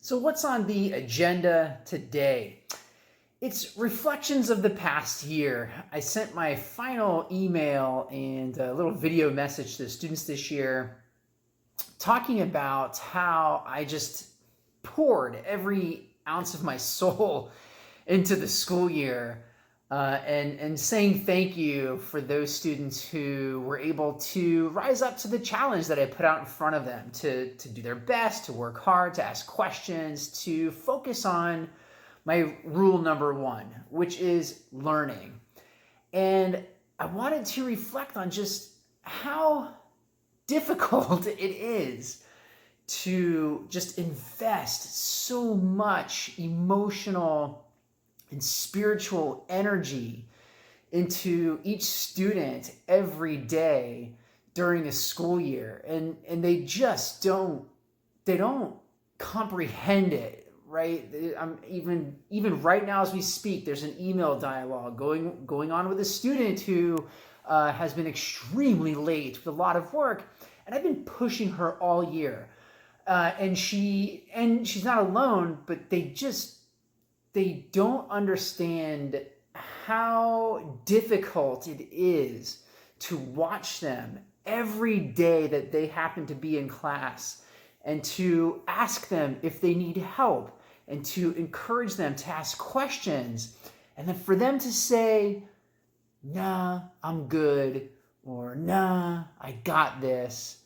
So, what's on the agenda today? It's reflections of the past year. I sent my final email and a little video message to the students this year talking about how I just poured every ounce of my soul into the school year, and saying thank you for those students who were able to rise up to the challenge that I put out in front of them to do their best, to work hard, to ask questions, to focus on my rule number one, which is learning. And I wanted to reflect on just how difficult it is to just invest so much emotional and spiritual energy into each student every day during a school year, and they just don't comprehend it, right? I'm even right now as we speak, there's an email dialogue going on with a student who has been extremely late with a lot of work, and I've been pushing her all year, and she's not alone, but they don't understand how difficult it is to watch them every day that they happen to be in class, and to ask them if they need help, and to encourage them to ask questions, and then for them to say, nah, I'm good, or nah, I got this.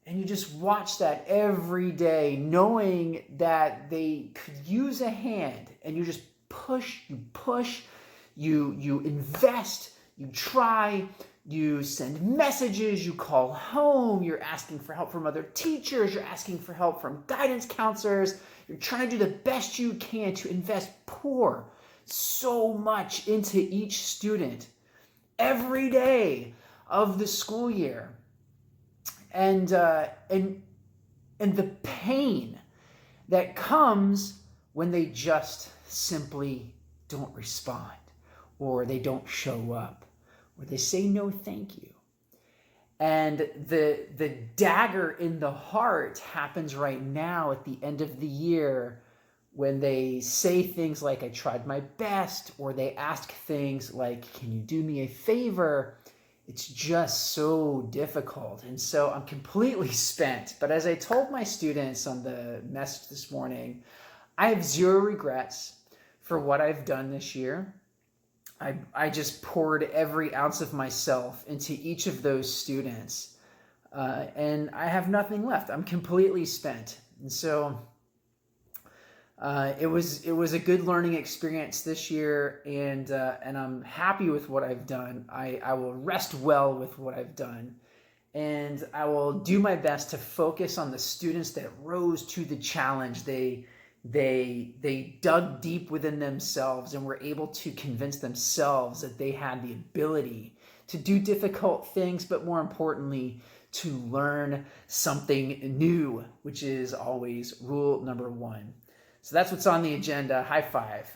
And you just watch that every day, knowing that they could use a hand, and you just push, you invest, you try, you send messages, you call home, you're asking for help from other teachers, you're asking for help from guidance counselors, you're trying to do the best you can to pour so much into each student every day of the school year. And the pain that comes when they just simply don't respond, or they don't show up, or they say no thank you. And the dagger in the heart happens right now at the end of the year, when they say things like, I tried my best, or they ask things like, can you do me a favor? It's just so difficult. And so I'm completely spent. But as I told my students on the message this morning, I have zero regrets for what I've done this year. I just poured every ounce of myself into each of those students. And I have nothing left. I'm completely spent. And so it was a good learning experience this year, and I'm happy with what I've done. I will rest well with what I've done, and I will do my best to focus on the students that rose to the challenge. They dug deep within themselves and were able to convince themselves that they had the ability to do difficult things, but more importantly, to learn something new, which is always rule number one. So that's what's on the agenda. High five.